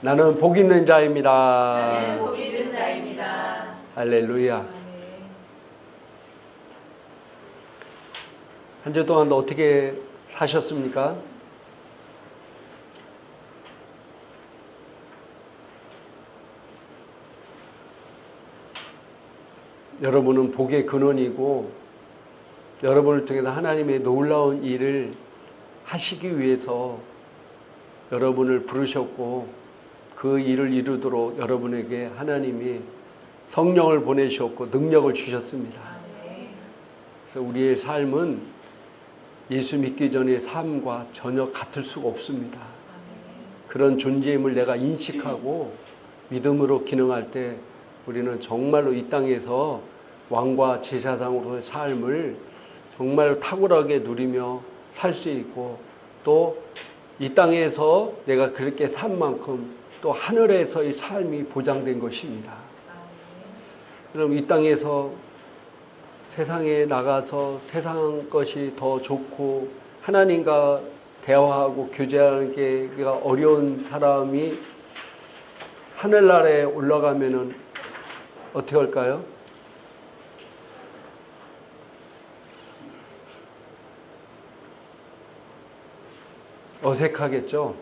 나는 복 있는 자입니다. 나는 복 있는 자입니다. 할렐루야. 한 주 동안 어떻게 사셨습니까? 여러분은 복의 근원이고 여러분을 통해서 하나님의 놀라운 일을 하시기 위해서 여러분을 부르셨고 그 일을 이루도록 여러분에게 하나님이 성령을 보내셨고 능력을 주셨습니다. 그래서 우리의 삶은 예수 믿기 전의 삶과 전혀 같을 수가 없습니다. 그런 존재임을 내가 인식하고 믿음으로 기능할 때 우리는 정말로 이 땅에서 왕과 제사장으로의 삶을 정말 탁월하게 누리며 살 수 있고 또 이 땅에서 내가 그렇게 산 만큼 또 하늘에서의 삶이 보장된 것입니다. 그럼 이 땅에서 세상에 나가서 세상 것이 더 좋고 하나님과 대화하고 교제하는 게 어려운 사람이 하늘나라에 올라가면은 어떻게 할까요? 어색하겠죠?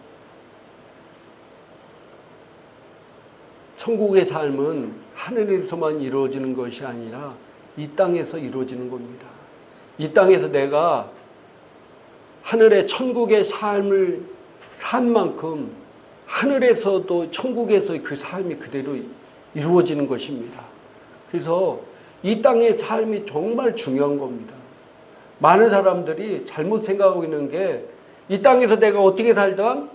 천국의 삶은 하늘에서만 이루어지는 것이 아니라 이 땅에서 이루어지는 겁니다. 이 땅에서 내가 하늘의 천국의 삶을 산 만큼 하늘에서도 천국에서의 그 삶이 그대로 이루어지는 것입니다. 그래서 이 땅의 삶이 정말 중요한 겁니다. 많은 사람들이 잘못 생각하고 있는 게 이 땅에서 내가 어떻게 살든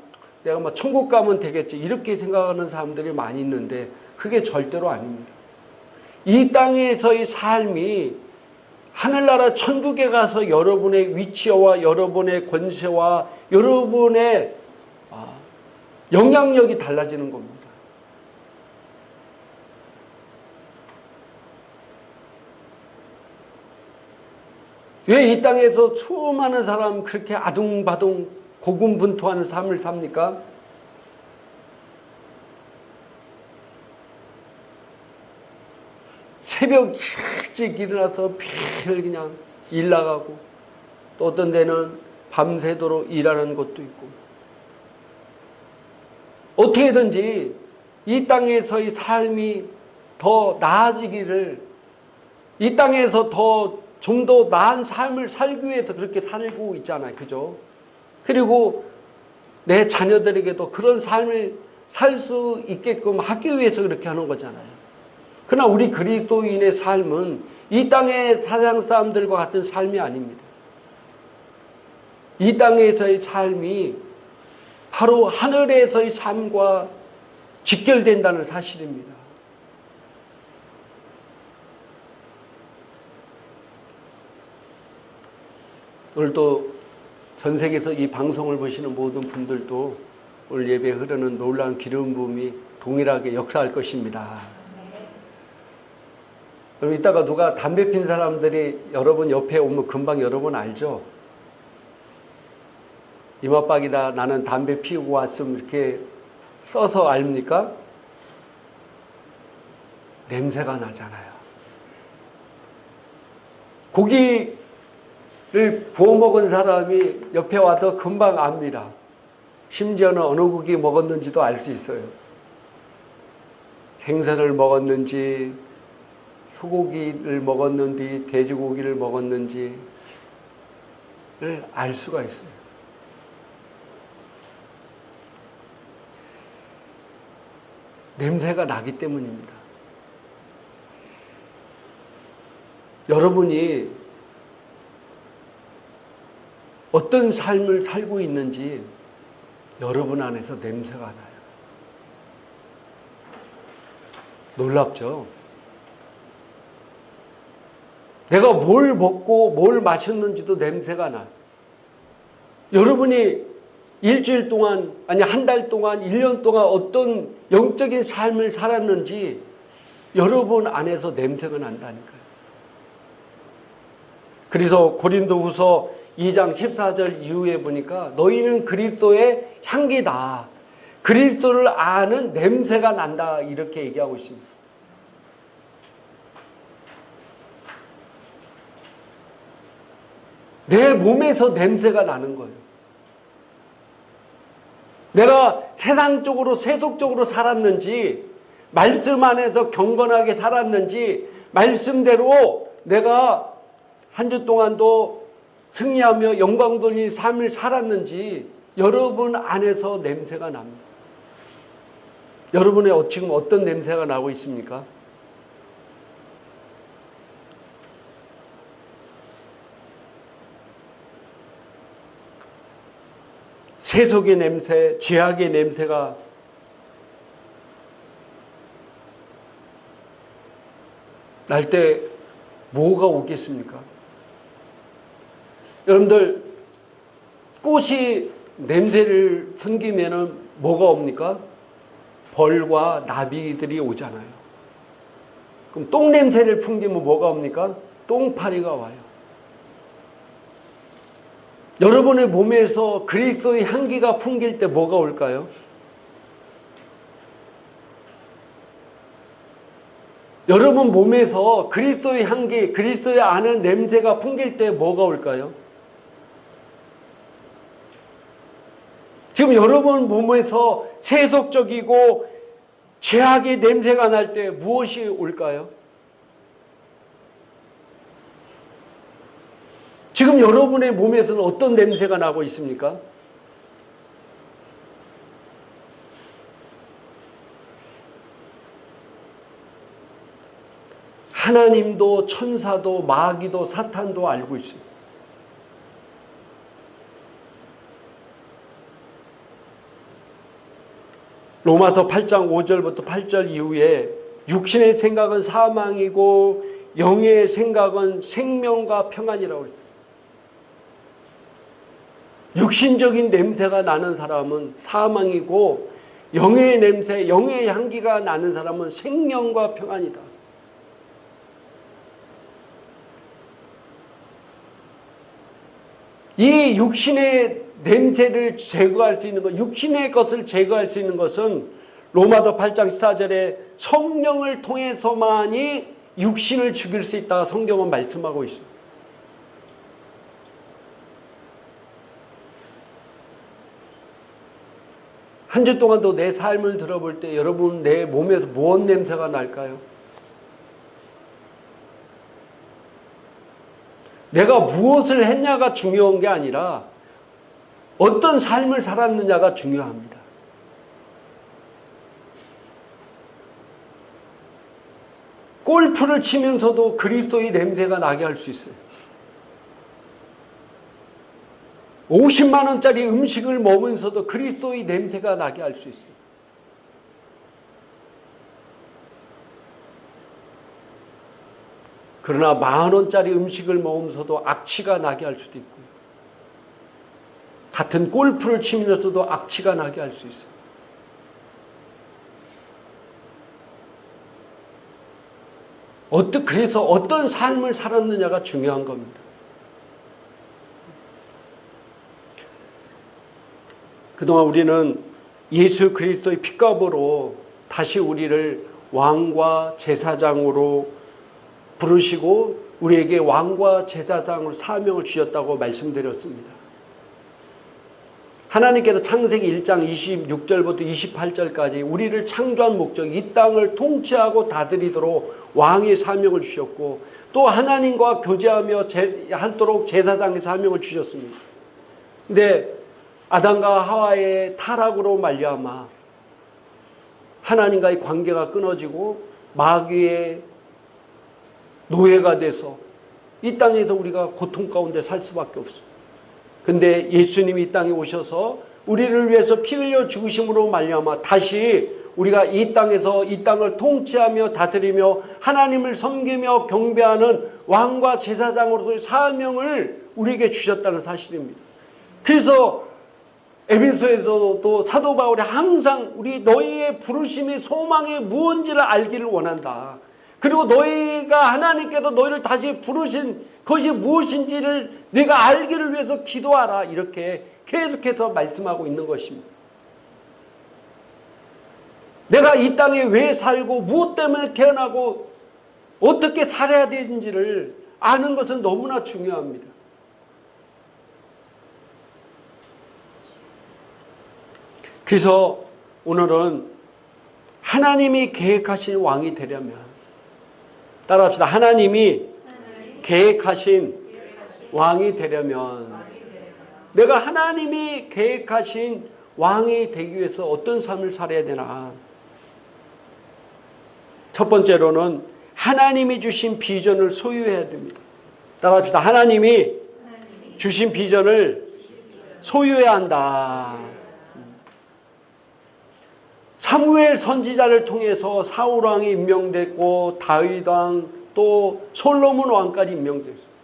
내가 막 천국 가면 되겠지 이렇게 생각하는 사람들이 많이 있는데 그게 절대로 아닙니다. 이 땅에서의 삶이 하늘나라 천국에 가서 여러분의 위치와 여러분의 권세와 여러분의 영향력이 달라지는 겁니다. 왜 이 땅에서 수많은 사람 그렇게 아둥바둥 고군분투하는 삶을 삽니까? 새벽 일찍 일어나서 매일 그냥 일 나가고 또 어떤 데는 밤새도록 일하는 것도 있고 어떻게든지 이 땅에서의 삶이 더 나아지기를 이 땅에서 좀 더 나은 삶을 살기 위해서 그렇게 살고 있잖아요. 그죠? 그리고 내 자녀들에게도 그런 삶을 살 수 있게끔 하기 위해서 그렇게 하는 거잖아요. 그러나 우리 그리스도인의 삶은 이 땅의 세상 사람들과 같은 삶이 아닙니다. 이 땅에서의 삶이 바로 하늘에서의 삶과 직결된다는 사실입니다. 오늘도 전 세계에서 이 방송을 보시는 모든 분들도 오늘 예배에 흐르는 놀라운 기름 부음이 동일하게 역사할 것입니다. 그럼 이따가 누가 담배 핀 사람들이 여러분 옆에 오면 금방 여러분 알죠? 이마박이다 나는 담배 피우고 왔음 이렇게 써서 압니까? 냄새가 나잖아요. 고기를 구워 먹은 사람이 옆에 와도 금방 압니다. 심지어는 어느 고기 먹었는지도 알 수 있어요. 생선을 먹었는지 소고기를 먹었는지 돼지고기를 먹었는지를 알 수가 있어요. 냄새가 나기 때문입니다. 여러분이 어떤 삶을 살고 있는지 여러분 안에서 냄새가 나요. 놀랍죠? 내가 뭘 먹고 뭘 마셨는지도 냄새가 나요. 여러분이 일주일 동안 아니 한 달 동안 1년 동안 어떤 영적인 삶을 살았는지 여러분 안에서 냄새가 난다니까요. 그래서 고린도후서 2장 14절 이후에 보니까 너희는 그리스도의 향기다. 그리스도를 아는 냄새가 난다 이렇게 얘기하고 있습니다. 내 몸에서 냄새가 나는 거예요. 내가 세상적으로 세속적으로 살았는지 말씀 안에서 경건하게 살았는지 말씀대로 내가 한 주 동안도 승리하며 영광 돌리는 삶을 살았는지 여러분 안에서 냄새가 납니다. 여러분의 지금 어떤 냄새가 나고 있습니까? 세속의 냄새, 죄악의 냄새가 날 때 뭐가 오겠습니까? 여러분들 꽃이 냄새를 풍기면은 뭐가 옵니까? 벌과 나비들이 오잖아요. 그럼 똥 냄새를 풍기면 뭐가 옵니까? 똥파리가 와요. 여러분의 몸에서 그리스도의 향기가 풍길 때 뭐가 올까요? 여러분 몸에서 그리스도의 향기, 그리스도의 아는 냄새가 풍길 때 뭐가 올까요? 지금 여러분 몸에서 세속적이고 죄악의 냄새가 날 때 무엇이 올까요? 지금 여러분의 몸에서는 어떤 냄새가 나고 있습니까? 하나님도 천사도 마귀도 사탄도 알고 있습니다. 로마서 8장 5절부터 8절 이후에 육신의 생각은 사망이고 영의 생각은 생명과 평안이라고 했어요. 육신적인 냄새가 나는 사람은 사망이고 영의 냄새, 영의 향기가 나는 사람은 생명과 평안이다. 이 육신의 냄새를 제거할 수 있는 것, 육신의 것을 제거할 수 있는 것은 로마서 8장 14절에 성령을 통해서만이 육신을 죽일 수 있다 성경은 말씀하고 있습니다. 한 주 동안도 내 삶을 들어볼 때 여러분 내 몸에서 무엇 냄새가 날까요? 내가 무엇을 했냐가 중요한 게 아니라 어떤 삶을 살았느냐가 중요합니다. 골프를 치면서도 그리스도의 냄새가 나게 할 수 있어요. 50만 원짜리 음식을 먹으면서도 그리스도의 냄새가 나게 할 수 있어요. 그러나 10,000 원짜리 음식을 먹으면서도 악취가 나게 할 수도 있고요. 같은 골프를 치면서도 악취가 나게 할 수 있어요. 그래서 어떤 삶을 살았느냐가 중요한 겁니다. 그동안 우리는 예수 그리스도의 피값으로 다시 우리를 왕과 제사장으로 부르시고 우리에게 왕과 제사장으로 사명을 주셨다고 말씀드렸습니다. 하나님께서 창세기 1장 26절부터 28절까지 우리를 창조한 목적, 이 땅을 통치하고 다스리도록 왕의 사명을 주셨고 또 하나님과 교제하며 하도록 제사장의 사명을 주셨습니다. 근데 아담과 하와의 타락으로 말미암아 하나님과의 관계가 끊어지고 마귀의 노예가 돼서 이 땅에서 우리가 고통 가운데 살 수밖에 없어요. 근데 예수님이 이 땅에 오셔서 우리를 위해서 피 흘려 죽으심으로 말미암아 다시 우리가 이 땅에서 이 땅을 통치하며 다스리며 하나님을 섬기며 경배하는 왕과 제사장으로서의 사명을 우리에게 주셨다는 사실입니다. 그래서 에베소에서도 사도 바울이 항상 우리 너희의 부르심이 소망이 무엇인지를 알기를 원한다. 그리고 너희가 하나님께서 너희를 다시 부르신 그것이 무엇인지를 네가 알기를 위해서 기도하라. 이렇게 계속해서 말씀하고 있는 것입니다. 내가 이 땅에 왜 살고 무엇 때문에 태어나고 어떻게 살아야 되는지를 아는 것은 너무나 중요합니다. 그래서 오늘은 하나님이 계획하신 왕이 되려면, 따라합시다. 하나님이 계획하신 왕이 되려면, 내가 하나님이 계획하신 왕이 되기 위해서 어떤 삶을 살아야 되나? 첫 번째로는 하나님이 주신 비전을 소유해야 됩니다. 따라합시다. 하나님이 주신 비전을 소유해야 한다. 사무엘 선지자를 통해서 사울 왕이 임명됐고 다윗 왕 또 솔로몬 왕까지 임명됐어요.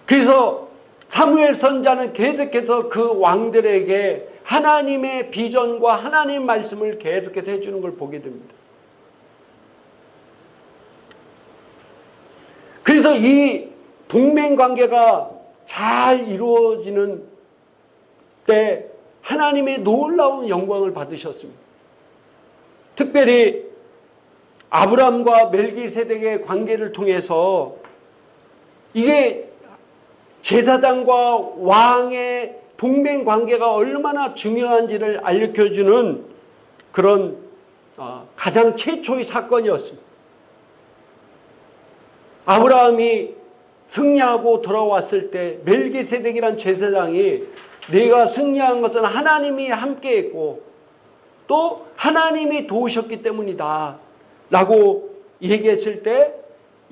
그래서 사무엘 선지자는 계속해서 그 왕들에게 하나님의 비전과 하나님의 말씀을 계속해서 해주는 걸 보게 됩니다. 그래서 이 동맹관계가 잘 이루어지는 때 하나님의 놀라운 영광을 받으셨습니다. 특별히 아브라함과 멜기세덱의 관계를 통해서 이게 제사장과 왕의 동맹관계가 얼마나 중요한지를 알려주는 그런 가장 최초의 사건이었습니다. 아브라함이 승리하고 돌아왔을 때 멜기세덱이란 제사장이 네가 승리한 것은 하나님이 함께했고 또 하나님이 도우셨기 때문이다 라고 얘기했을 때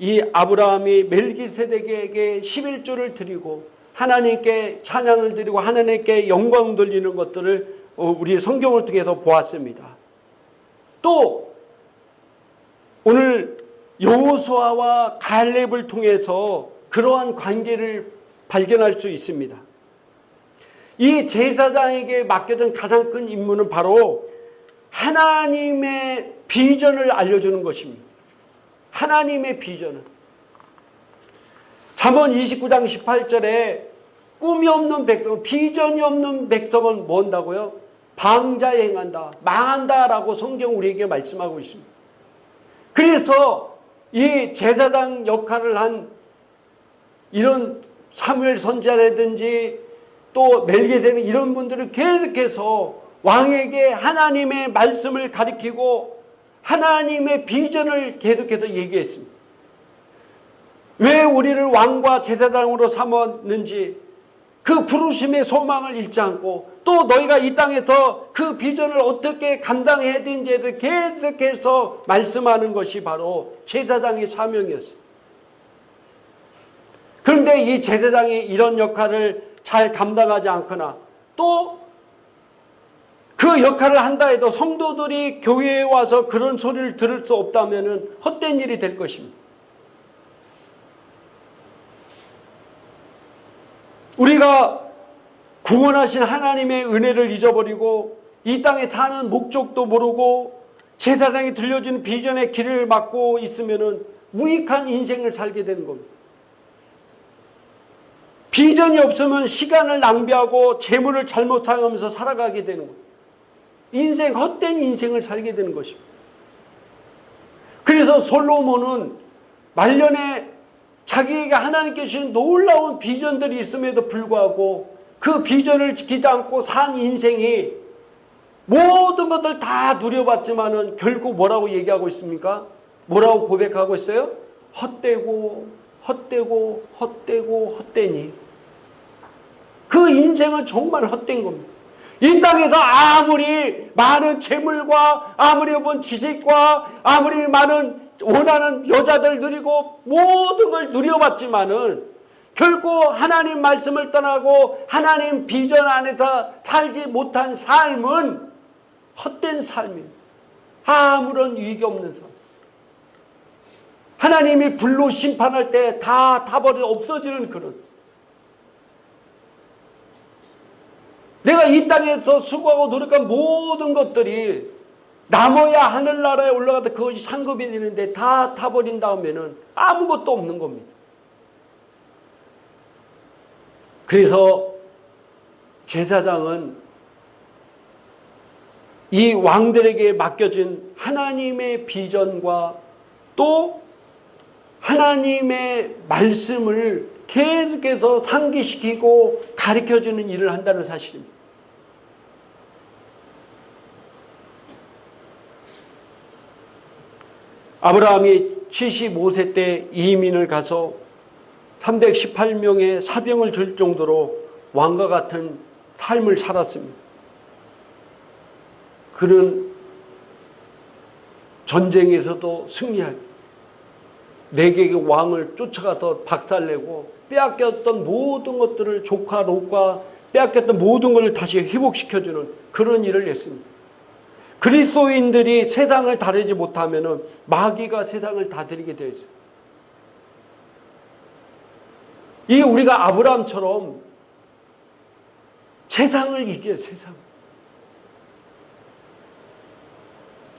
이 아브라함이 멜기세덱에게 11조를 드리고 하나님께 찬양을 드리고 하나님께 영광 돌리는 것들을 우리 성경을 통해서 보았습니다. 또 오늘 여호수아와 갈렙을 통해서 그러한 관계를 발견할 수 있습니다. 이 제사장에게 맡겨진 가장 큰 임무는 바로 하나님의 비전을 알려주는 것입니다. 하나님의 비전을. 잠언 29장 18절에 꿈이 없는 백성, 비전이 없는 백성은 뭐 한다고요? 방자에 행한다, 망한다라고 성경 우리에게 말씀하고 있습니다. 그래서 이 제사장 역할을 한 이런 사무엘 선지자라든지 또 멜기세덱 이런 분들은 계속해서 왕에게 하나님의 말씀을 가리키고 하나님의 비전을 계속해서 얘기했습니다. 왜 우리를 왕과 제사장으로 삼았는지 그 부르심의 소망을 잃지 않고 또 너희가 이 땅에서 그 비전을 어떻게 감당해야 되는지에 계속해서 말씀하는 것이 바로 제사장의 사명이었어요. 그런데 이 제사장이 이런 역할을 잘 감당하지 않거나 또 그 역할을 한다 해도 성도들이 교회에 와서 그런 소리를 들을 수 없다면 헛된 일이 될 것입니다. 우리가 구원하신 하나님의 은혜를 잊어버리고 이 땅에 사는 목적도 모르고 제사장이 들려주는 비전의 길을 막고 있으면 무익한 인생을 살게 되는 겁니다. 비전이 없으면 시간을 낭비하고 재물을 잘못 사용하면서 살아가게 되는 거예요. 인생, 헛된 인생을 살게 되는 것입니다. 그래서 솔로몬은 말년에 자기에게 하나님께 주신 놀라운 비전들이 있음에도 불구하고 그 비전을 지키지 않고 산 인생이 모든 것들 다 누려봤지만은 결국 뭐라고 얘기하고 있습니까? 뭐라고 고백하고 있어요? 헛되고 헛되고 헛되고 헛되니. 그 인생은 정말 헛된 겁니다. 이 땅에서 아무리 많은 재물과 아무리 본 지식과 아무리 많은 원하는 여자들 누리고 모든 걸 누려봤지만은 결코 하나님 말씀을 떠나고 하나님 비전 안에서 살지 못한 삶은 헛된 삶입니다. 아무런 유익이 없는 삶. 하나님이 불로 심판할 때 다 타버려 없어지는 그런. 내가 이 땅에서 수고하고 노력한 모든 것들이 남아야 하늘나라에 올라가다 그것이 상급이 되는데 다 타버린 다음에는 아무것도 없는 겁니다. 그래서 제사장은 이 왕들에게 맡겨진 하나님의 비전과 또 하나님의 말씀을 계속해서 상기시키고 가르쳐주는 일을 한다는 사실입니다. 아브라함이 75세 때 이민을 가서 318명의 사병을 줄 정도로 왕과 같은 삶을 살았습니다. 그는 전쟁에서도 승리하고 내객의 왕을 쫓아가서 박살내고 빼앗겼던 모든 것들을 조카 롯과 빼앗겼던 모든 것을 다시 회복시켜주는 그런 일을 했습니다. 그리스도인들이 세상을 다루지 못하면 마귀가 세상을 다스리게 되어 있어요. 이 우리가 아브라함처럼 세상을 이겨요. 세상.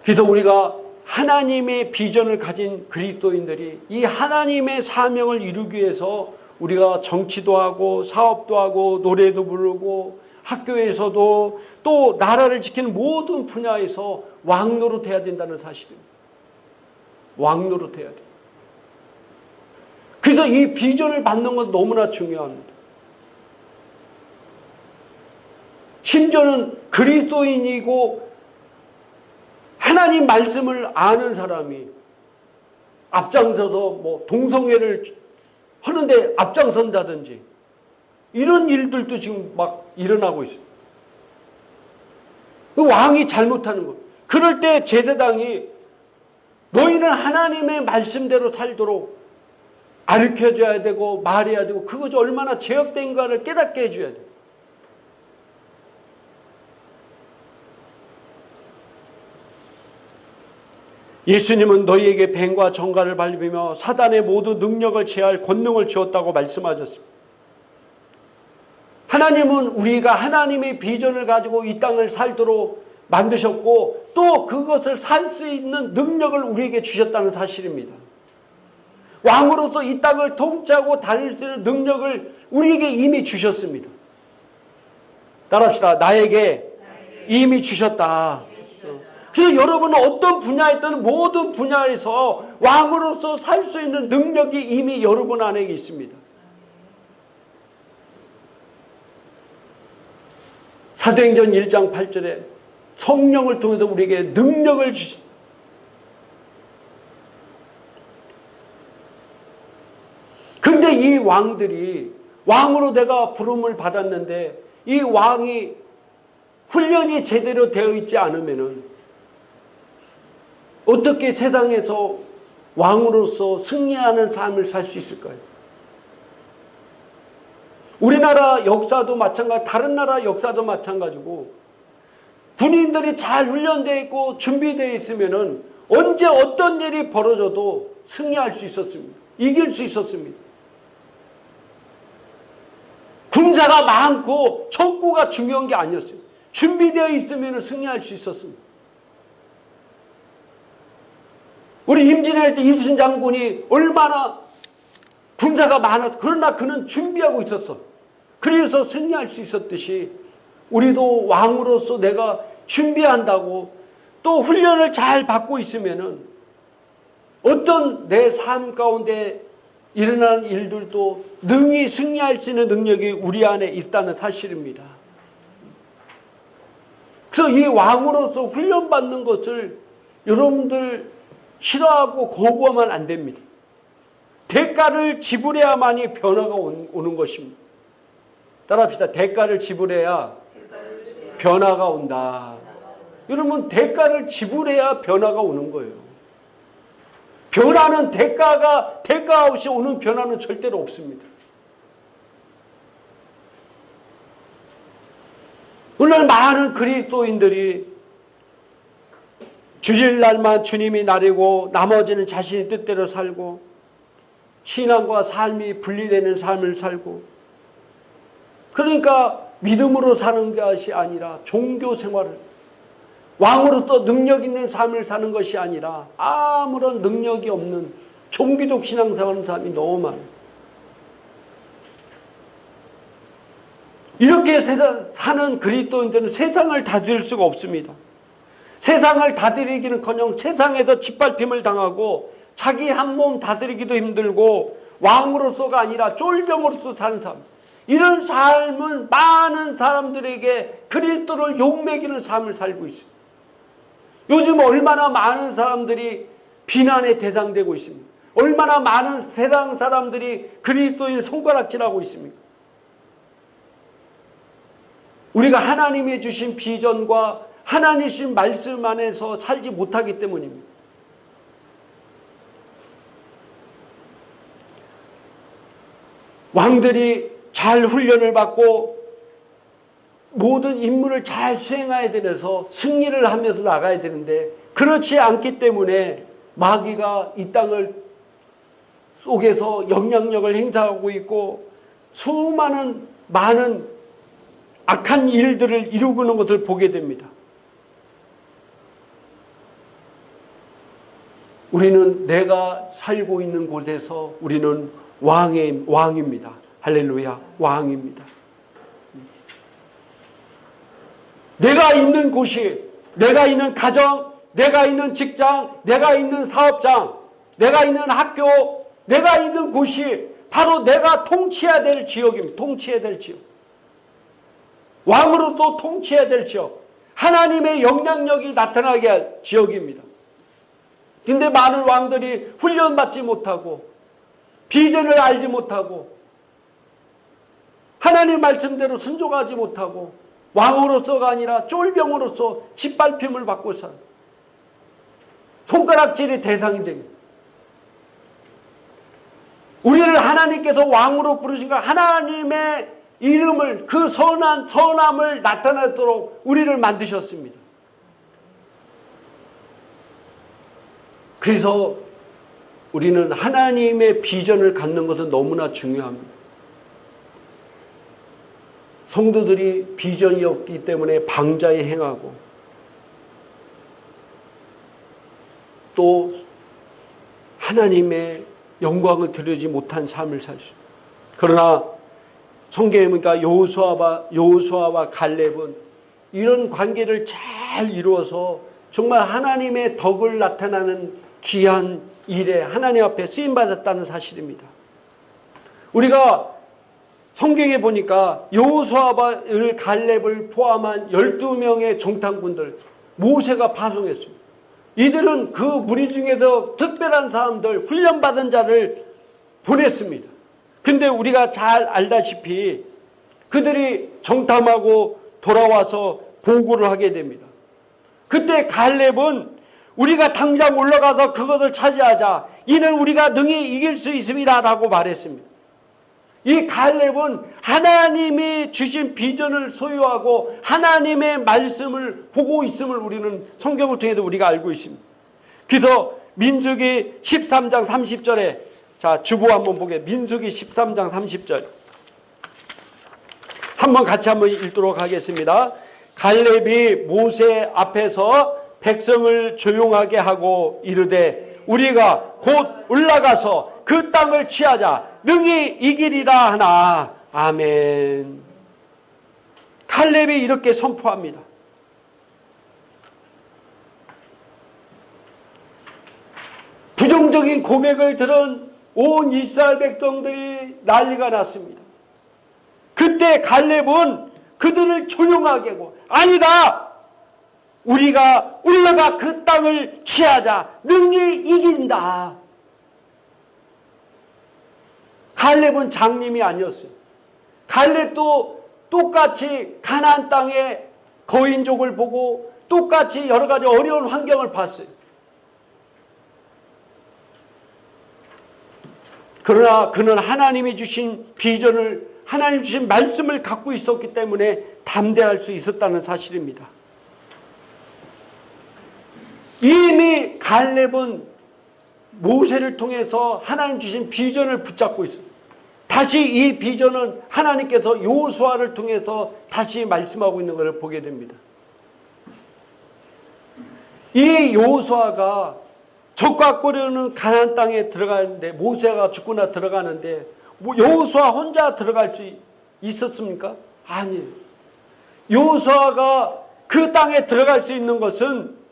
그래서 우리가 하나님의 비전을 가진 그리스도인들이 이 하나님의 사명을 이루기 위해서 우리가 정치도 하고 사업도 하고 노래도 부르고 학교에서도 또 나라를 지키는 모든 분야에서 왕노릇해야 된다는 사실입니다. 왕노릇해야 돼요. 그래서 이 비전을 받는 건 너무나 중요합니다. 심지어는 그리스도인이고 하나님 말씀을 아는 사람이 앞장서서 뭐 동성애를 하는데 앞장선다든지 이런 일들도 지금 막 일어나고 있어요. 그 왕이 잘못하는 것. 그럴 때 제사장이 너희는 하나님의 말씀대로 살도록 가르쳐줘야 되고 말해야 되고 그것이 얼마나 죄악된가를 깨닫게 해줘야 돼요. 예수님은 너희에게 뱀과 정갈을 밟으며 사단의 모든 능력을 제할 권능을 주었다고 말씀하셨습니다. 하나님은 우리가 하나님의 비전을 가지고 이 땅을 살도록 만드셨고 또 그것을 살 수 있는 능력을 우리에게 주셨다는 사실입니다. 왕으로서 이 땅을 통치하고 다닐 수 있는 능력을 우리에게 이미 주셨습니다. 따라합시다. 나에게 이미 주셨다. 그래서 여러분은 어떤 분야에든 모든 분야에서 왕으로서 살 수 있는 능력이 이미 여러분 안에 있습니다. 사도행전 1장 8절에 성령을 통해서 우리에게 능력을 주십니다. 근데 이 왕들이 왕으로 내가 부름을 받았는데 이 왕이 훈련이 제대로 되어 있지 않으면은 어떻게 세상에서 왕으로서 승리하는 삶을 살 수 있을까요? 우리나라 역사도 마찬가지, 다른 나라 역사도 마찬가지고 군인들이 잘 훈련되어 있고 준비되어 있으면은 언제 어떤 일이 벌어져도 승리할 수 있었습니다. 이길 수 있었습니다. 군사가 많고 척구가 중요한 게 아니었어요. 준비되어 있으면 승리할 수 있었습니다. 우리 임진왜란 때 이순신 장군이 얼마나 군사가 많았어. 그러나 그는 준비하고 있었어. 그래서 승리할 수 있었듯이 우리도 왕으로서 내가 준비한다고 또 훈련을 잘 받고 있으면은 어떤 내 삶 가운데 일어나는 일들도 능히 승리할 수 있는 능력이 우리 안에 있다는 사실입니다. 그래서 이 왕으로서 훈련받는 것을 여러분들 싫어하고 거부하면 안 됩니다. 대가를 지불해야만이 변화가 오는 것입니다. 따라합시다. 대가를 지불해야 변화가 온다. 여러분 대가를 지불해야 변화가 오는 거예요. 변화는 대가 없이 오는 변화는 절대로 없습니다. 오늘 많은 그리스도인들이 주일날만 주님이 나르고 나머지는 자신의 뜻대로 살고 신앙과 삶이 분리되는 삶을 살고 그러니까 믿음으로 사는 것이 아니라 종교 생활을 왕으로서 능력 있는 삶을 사는 것이 아니라 아무런 능력이 없는 종교적 신앙생활을 사는 사람이 너무 많아요. 이렇게 사는 그리스도인들은 세상을 다스릴 수가 없습니다. 세상을 다스리기는커녕 세상에서 짓밟힘을 당하고 자기 한 몸 다스리기도 힘들고 왕으로서가 아니라 쫄병으로서 사는 삶, 이런 삶은 많은 사람들에게 그리스도를 욕먹이는 삶을 살고 있습니다. 요즘 얼마나 많은 사람들이 비난의 대상되고 있습니다. 얼마나 많은 세상 사람들이 그리스도인을 손가락질하고 있습니까? 우리가 하나님이 주신 비전과 하나님 주신 말씀 안에서 살지 못하기 때문입니다. 왕들이 잘 훈련을 받고 모든 임무를 잘 수행해야 되면서 승리를 하면서 나가야 되는데 그렇지 않기 때문에 마귀가 이 땅을 속에서 영향력을 행사하고 있고 수많은 많은 악한 일들을 이루고 있는 것을 보게 됩니다. 우리는 내가 살고 있는 곳에서 우리는 왕입니다. 할렐루야, 왕입니다. 내가 있는 곳이, 내가 있는 가정, 내가 있는 직장, 내가 있는 사업장, 내가 있는 학교, 내가 있는 곳이 바로 내가 통치해야 될 지역입니다. 통치해야 될 지역. 왕으로서 통치해야 될 지역. 하나님의 영향력이 나타나게 할 지역입니다. 근데 많은 왕들이 훈련받지 못하고 비전을 알지 못하고 하나님 말씀대로 순종하지 못하고 왕으로서가 아니라 쫄병으로서 짓밟힘을 받고 산 손가락질의 대상이 됩니다. 우리를 하나님께서 왕으로 부르신 것, 하나님의 이름을, 그 선함을 나타내도록 우리를 만드셨습니다. 그래서 우리는 하나님의 비전을 갖는 것은 너무나 중요합니다. 성도들이 비전이 없기 때문에 방자에 행하고 또 하나님의 영광을 드리지 못한 삶을 살 수. 그러나 성경에 보니까 여호수아와 갈렙은 이런 관계를 잘 이루어서 정말 하나님의 덕을 나타나는 귀한 일에 하나님 앞에 쓰임받았다는 사실입니다. 우리가 성경에 보니까 여호수아와 갈렙을 포함한 12명의 정탐꾼들 모세가 파송했습니다. 이들은 그 무리 중에서 특별한 사람들, 훈련받은 자를 보냈습니다. 근데 우리가 잘 알다시피 그들이 정탐하고 돌아와서 보고를 하게 됩니다. 그때 갈렙은 우리가 당장 올라가서 그것을 차지하자. 이는 우리가 능히 이길 수 있습니다 라고 말했습니다. 이 갈렙은 하나님이 주신 비전을 소유하고 하나님의 말씀을 보고 있음을 우리는 성경을 통해서 우리가 알고 있습니다. 그래서 민수기 13장 30절에 자 주보 한번 보게. 민수기 13장 30절 한번 같이 한번 읽도록 하겠습니다. 갈렙이 모세 앞에서 백성을 조용하게 하고 이르되 우리가 곧 올라가서 그 땅을 취하자 능히 이기리라 하나. 아멘. 갈렙이 이렇게 선포합니다. 부정적인 고백을 들은 온 이스라엘 백성들이 난리가 났습니다. 그때 갈렙은 그들을 조용하게 하고 아니다. 우리가 올라가 그 땅을 취하자. 능히 이긴다. 갈렙은 장님이 아니었어요. 갈렙도 똑같이 가나안 땅의 거인족을 보고 똑같이 여러 가지 어려운 환경을 봤어요. 그러나 그는 하나님이 주신 비전을, 하나님 주신 말씀을 갖고 있었기 때문에 담대할 수 있었다는 사실입니다. 이미 갈렙은 모세를 통해서 하나님 주신 비전을 붙잡고 있습니다. 다시 이 비전은 하나님께서 여호수아를 통해서 다시 말씀하고 있는 것을 보게 됩니다. 이 여호수아가 적과 꼬르는 가나안 땅에 들어가는데 모세가 죽고 들어가는데 여호수아 혼자 들어갈 수 있었습니까? 아니에요. 여호수아가 그 땅에 들어갈 수 있는 것은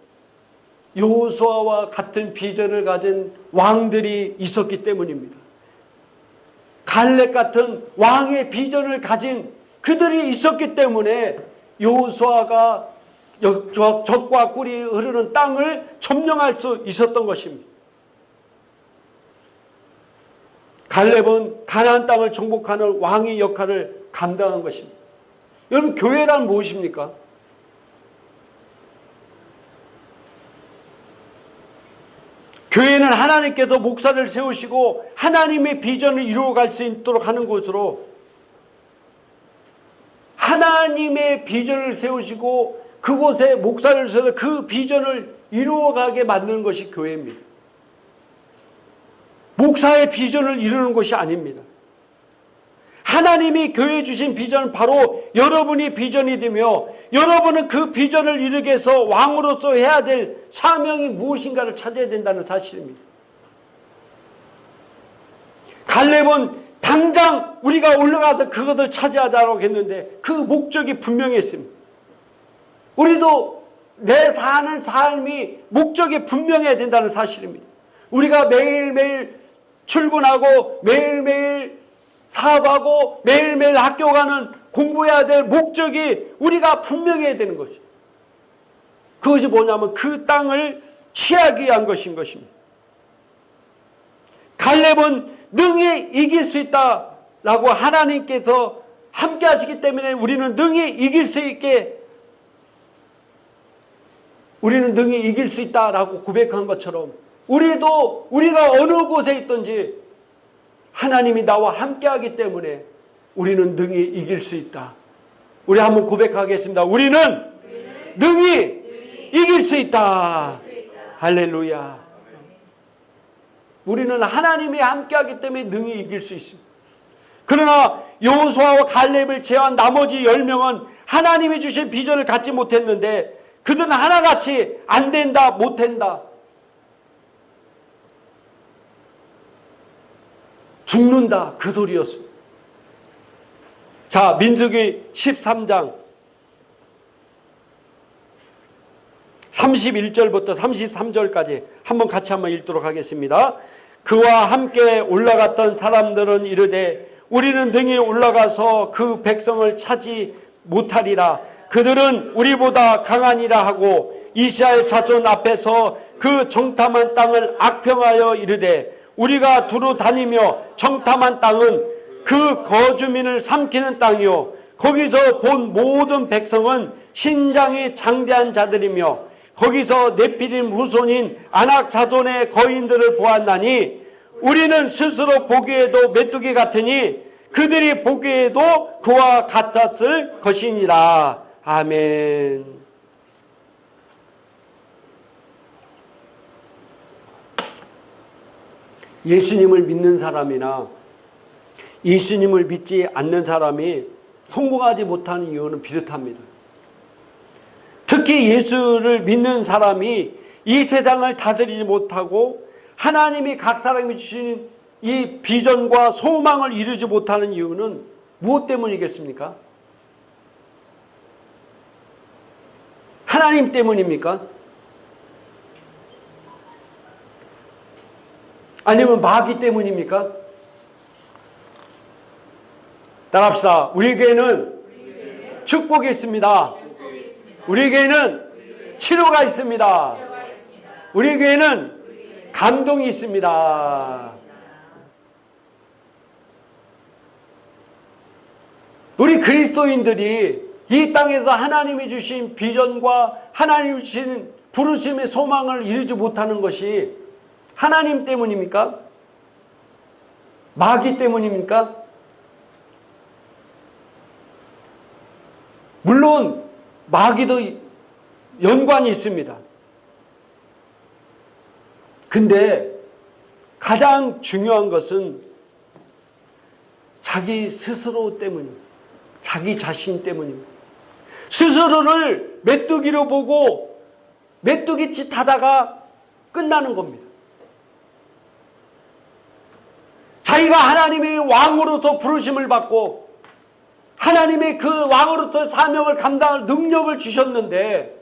여호수아와 같은 비전을 가진 왕들이 있었기 때문입니다. 갈렙 같은 왕의 비전을 가진 그들이 있었기 때문에 여호수아가 적과 꿀이 흐르는 땅을 점령할 수 있었던 것입니다. 갈렙은 가나안 땅을 정복하는 왕의 역할을 감당한 것입니다. 여러분, 교회란 무엇입니까? 교회는 하나님께서 목사를 세우시고 하나님의 비전을 이루어갈 수 있도록 하는 곳으로, 하나님의 비전을 세우시고 그곳에 목사를 세워서 그 비전을 이루어가게 만드는 것이 교회입니다. 목사의 비전을 이루는 것이 아닙니다. 하나님이 교회에 주신 비전은 바로 여러분이 비전이 되며, 여러분은 그 비전을 이루기 위해서 왕으로서 해야 될 사명이 무엇인가를 찾아야 된다는 사실입니다. 갈렙은 당장 우리가 올라가서 그것을 차지하자라고 했는데 그 목적이 분명했습니다. 우리도 내 사는 삶이 목적이 분명해야 된다는 사실입니다. 우리가 매일매일 출근하고 매일매일 사업하고 매일매일 학교 가는 공부해야 될 목적이 우리가 분명해야 되는 거죠. 그것이 뭐냐면 그 땅을 취하기 위한 것인 것입니다. 갈렙은 능히 이길 수 있다라고 하나님께서 함께 하시기 때문에 우리는 능히 이길 수 있다라고 고백한 것처럼, 우리가 어느 곳에 있든지 하나님이 나와 함께하기 때문에 우리는 능히 이길 수 있다. 우리 한번 고백하겠습니다. 우리는 능히 이길 수 있다. 할렐루야. 우리는 하나님이 함께하기 때문에 능히 이길 수 있습니다. 그러나 여호수아와 갈렙을 제외한 나머지 10명은 하나님이 주신 비전을 갖지 못했는데 그들은 하나같이 안 된다, 못한다, 죽는다, 그 소리였습니다. 자, 민수기 13장 31절부터 33절까지 한번 같이 읽도록 하겠습니다. 그와 함께 올라갔던 사람들은 이르되 우리는 능히 올라가서 그 백성을 차지 못하리라. 그들은 우리보다 강하니라 하고 이스라엘 자손 앞에서 그 정탐한 땅을 악평하여 이르되 우리가 두루 다니며 정탐한 땅은 그 거주민을 삼키는 땅이요 거기서 본 모든 백성은 신장이 장대한 자들이며 거기서 네피림 후손인 아낙 자손의 거인들을 보았나니 우리는 스스로 보기에도 메뚜기 같으니 그들이 보기에도 그와 같았을 것이니라. 아멘. 예수님을 믿는 사람이나 예수님을 믿지 않는 사람이 성공하지 못하는 이유는 비슷합니다. 특히 예수를 믿는 사람이 이 세상을 다스리지 못하고 하나님이 각 사람이 주신 이 비전과 소망을 이루지 못하는 이유는 무엇 때문이겠습니까? 하나님 때문입니까? 아니면 마귀 때문입니까? 따라합시다. 우리에게는 축복이 있습니다. 우리에게는 치료가 있습니다. 우리에게는 감동이 있습니다. 우리 그리스도인들이 이 땅에서 하나님이 주신 비전과 하나님이 주신 부르심의 소망을 이루지 못하는 것이 하나님 때문입니까? 마귀 때문입니까? 물론 마귀도 연관이 있습니다. 근데 가장 중요한 것은 자기 스스로 때문입니다. 자기 자신 때문입니다. 스스로를 메뚜기로 보고 메뚜기 짓 하다가 끝나는 겁니다. 자기가 하나님의 왕으로서 부르심을 받고 하나님의 그 왕으로서 사명을 감당할 능력을 주셨는데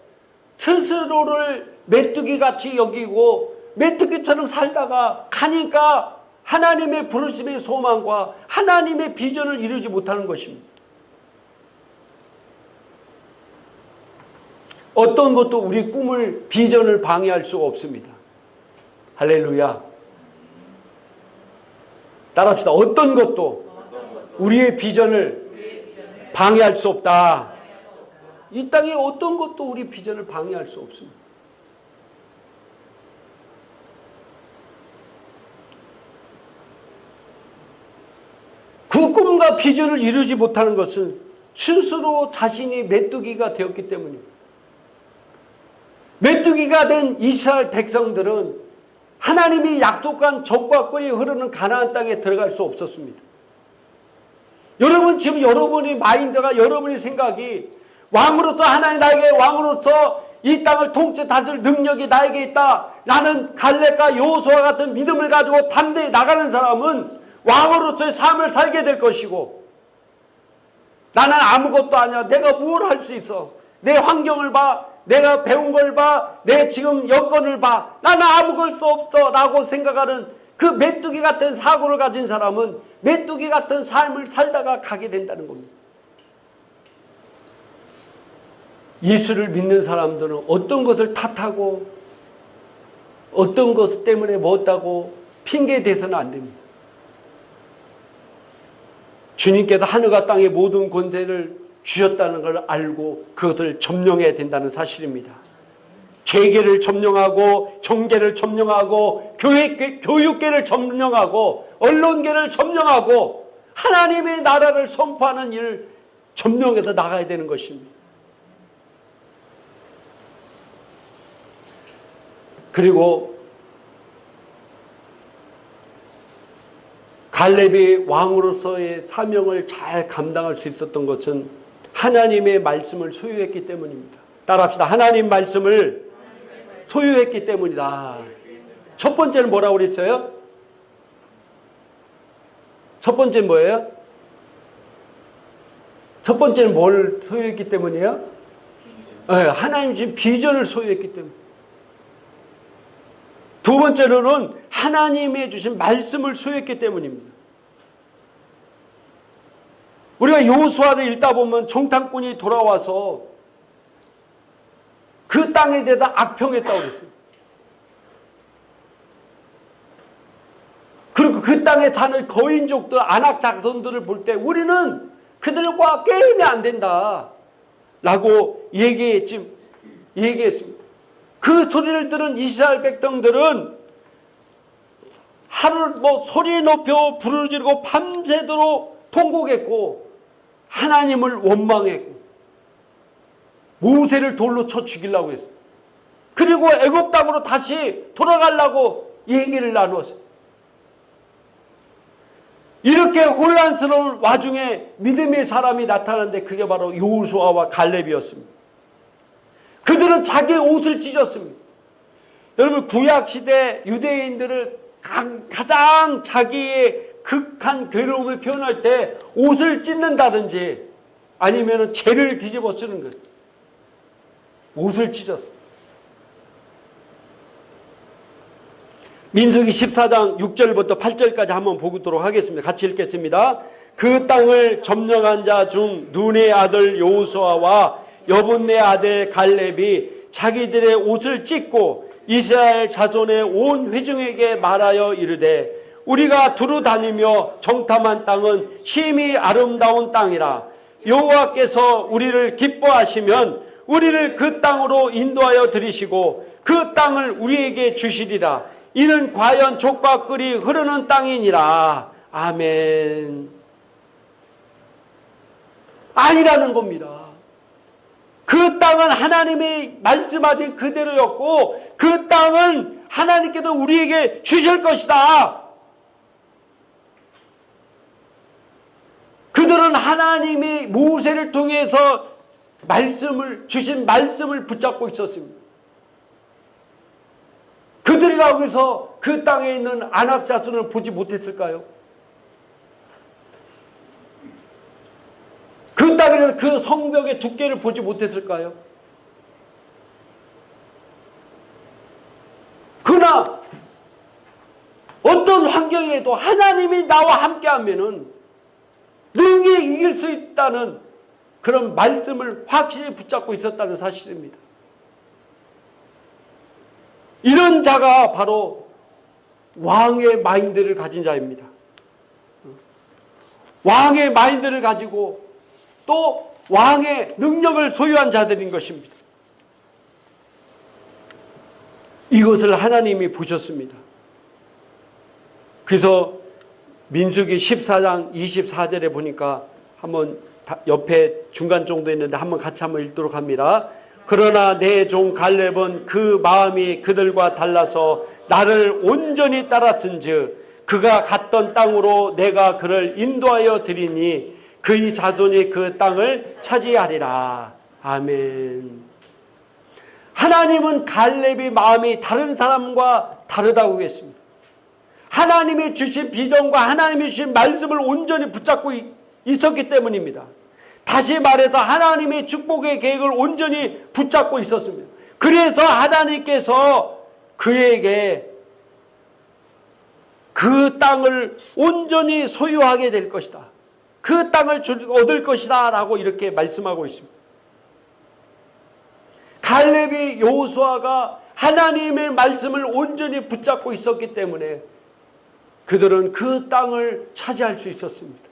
스스로를 메뚜기 같이 여기고 메뚜기처럼 살다가 가니까 하나님의 부르심의 소망과 하나님의 비전을 이루지 못하는 것입니다. 어떤 것도 우리 꿈을, 비전을 방해할 수가 없습니다. 할렐루야. 따라합시다. 어떤 것도 우리의 비전을 방해할 수 없다. 이 땅에 어떤 것도 우리 비전을 방해할 수 없습니다. 그 꿈과 비전을 이루지 못하는 것은 스스로 자신이 메뚜기가 되었기 때문입니다. 메뚜기가 된 이스라엘 백성들은 하나님이 약속한 젖과 꿀이 흐르는 가나안 땅에 들어갈 수 없었습니다. 여러분, 지금 여러분의 마인드가, 여러분의 생각이 왕으로서, 하나님 나에게 왕으로서 이 땅을 통째 다스릴 능력이 나에게 있다, 나는 갈렙과 여호수아 같은 믿음을 가지고 담대히 나가는 사람은 왕으로서의 삶을 살게 될 것이고, 나는 아무것도 아니야, 내가 뭘 할 수 있어, 내 환경을 봐, 내가 배운 걸 봐, 내 지금 여건을 봐, 나는 아무것도 없어 라고 생각하는 그 메뚜기 같은 사고를 가진 사람은 메뚜기 같은 삶을 살다가 가게 된다는 겁니다. 예수를 믿는 사람들은 어떤 것을 탓하고 어떤 것 때문에 못하고 핑계 대서는 안 됩니다. 주님께서 하늘과 땅의 모든 권세를 주셨다는 걸 알고 그것을 점령해야 된다는 사실입니다. 재계를 점령하고 정계를 점령하고 교육계를 점령하고 언론계를 점령하고 하나님의 나라를 선포하는 일을 점령해서 나가야 되는 것입니다. 그리고 갈렙이 왕으로서의 사명을 잘 감당할 수 있었던 것은 하나님의 말씀을 소유했기 때문입니다. 따라합시다. 하나님 말씀을 소유했기 때문이다. 첫 번째는 뭐라고 그랬어요? 첫 번째는 뭐예요? 첫 번째는 뭘 소유했기 때문이에요? 네, 하나님 지금 비전을 소유했기 때문에. 두 번째로는 하나님의 주신 말씀을 소유했기 때문입니다. 우리가 여호수아를 읽다 보면 정탐꾼이 돌아와서 그 땅에 대해서 악평했다고 그랬어요. 그리고 그 땅에 사는 거인족들, 아낙 자손들을 볼 때 우리는 그들과 게임이 안 된다 라고 얘기했습니다. 그 소리를 들은 이스라엘 백성들은 하루 소리 높여 부르짖고 밤새도록 통곡했고 하나님을 원망했고 모세를 돌로 쳐 죽이려고 했어요. 그리고 애굽 땅으로 다시 돌아가려고 얘기를 나누었어요. 이렇게 혼란스러운 와중에 믿음의 사람이 나타났는데 그게 바로 여호수아와 갈렙이었습니다. 그들은 자기의 옷을 찢었습니다. 여러분, 구약시대 유대인들은 가장 자기의 극한 괴로움을 표현할 때 옷을 찢는다든지 아니면 재를 뒤집어 쓰는 거예요. 옷을 찢었어. 민수기 14장 6절부터 8절까지 한번 보도록 하겠습니다. 같이 읽겠습니다. 그 땅을 점령한 자 중 눈의 아들 여호수아와 여분네 아들 갈렙이 자기들의 옷을 찢고 이스라엘 자손의 온 회중에게 말하여 이르되 우리가 두루 다니며 정탐한 땅은 심히 아름다운 땅이라. 여호와께서 우리를 기뻐하시면 우리를 그 땅으로 인도하여 들이시고 그 땅을 우리에게 주시리라. 이는 과연 젖과 꿀이 흐르는 땅이니라. 아멘. 아니라는 겁니다. 그 땅은 하나님이 말씀하신 그대로였고 그 땅은 하나님께서 우리에게 주실 것이다. 그들은 하나님이 모세를 통해서 주신 말씀을 붙잡고 있었습니다. 그들이라고 해서 그 땅에 있는 아낙 자손을 보지 못했을까요? 그 땅에는 그 성벽의 두께를 보지 못했을까요? 어떤 환경에도 하나님이 나와 함께하면은 능히 이길 수 있다는 그런 말씀을 확실히 붙잡고 있었다는 사실입니다. 이런 자가 바로 왕의 마인드를 가진 자입니다. 왕의 마인드를 가지고 또 왕의 능력을 소유한 자들인 것입니다. 이것을 하나님이 보셨습니다. 그래서 민수기 14장 24절에 보니까 한번 옆에 중간 정도 있는데 한번 같이 한번 읽도록 합니다. 그러나 내 종 갈렙은 그 마음이 그들과 달라서 나를 온전히 따랐은즉 그가 갔던 땅으로 내가 그를 인도하여 드리니 그의 자손이 그 땅을 차지하리라. 아멘. 하나님은 갈렙의 마음이 다른 사람과 다르다고 했습니다. 하나님이 주신 비전과 하나님이 주신 말씀을 온전히 붙잡고 있었기 때문입니다. 다시 말해서 하나님의 축복의 계획을 온전히 붙잡고 있었습니다. 그래서 하나님께서 그에게 그 땅을 온전히 소유하게 될 것이다. 그 땅을 얻을 것이다 라고 이렇게 말씀하고 있습니다. 갈렙이 여호수아가 하나님의 말씀을 온전히 붙잡고 있었기 때문에 그들은 그 땅을 차지할 수 있었습니다.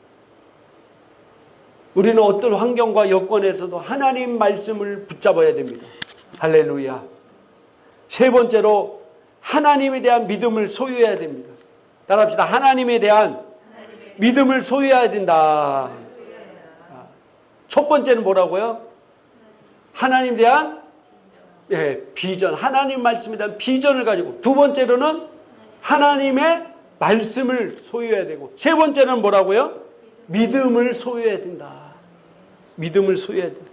우리는 어떤 환경과 여건에서도 하나님 말씀을 붙잡아야 됩니다. 할렐루야. 세 번째로 하나님에 대한 믿음을 소유해야 됩니다. 따라합시다. 하나님에 대한 믿음을 소유해야 된다. 첫 번째는 뭐라고요? 하나님에 대한 비전. 하나님 말씀에 대한 비전을 가지고. 두 번째로는 하나님의 말씀을 소유해야 되고. 세 번째는 뭐라고요? 믿음을 소유해야 된다. 믿음을 소유해야 된다.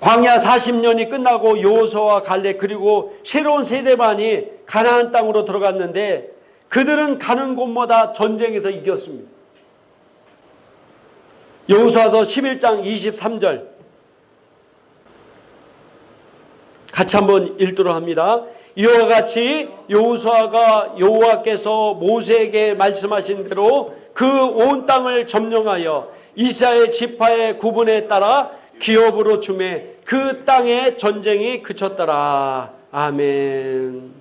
광야 40년이 끝나고 여호수아와 갈렙 그리고 새로운 세대만이 가나안 땅으로 들어갔는데 그들은 가는 곳마다 전쟁에서 이겼습니다. 여호수아서 11장 23절 같이 한번 읽도록 합니다. 이와 같이 여호수아가 여호와께서 모세에게 말씀하신 대로 그 온 땅을 점령하여 이스라엘 지파의 구분에 따라 기업으로 주매 그 땅의 전쟁이 그쳤더라. 아멘.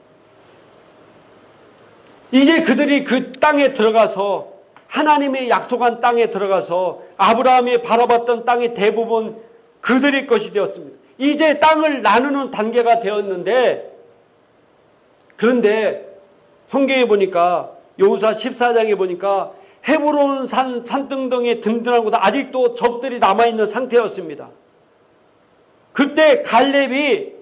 이제 그들이 그 땅에 들어가서 하나님의 약속한 땅에 들어가서 아브라함이 바라봤던 땅의 대부분 그들의 것이 되었습니다. 이제 땅을 나누는 단계가 되었는데 그런데 성경에 보니까 여호수아 14장에 보니까 헤브론 산등등의 든든한 곳에 아직도 적들이 남아있는 상태였습니다. 그때 갈렙이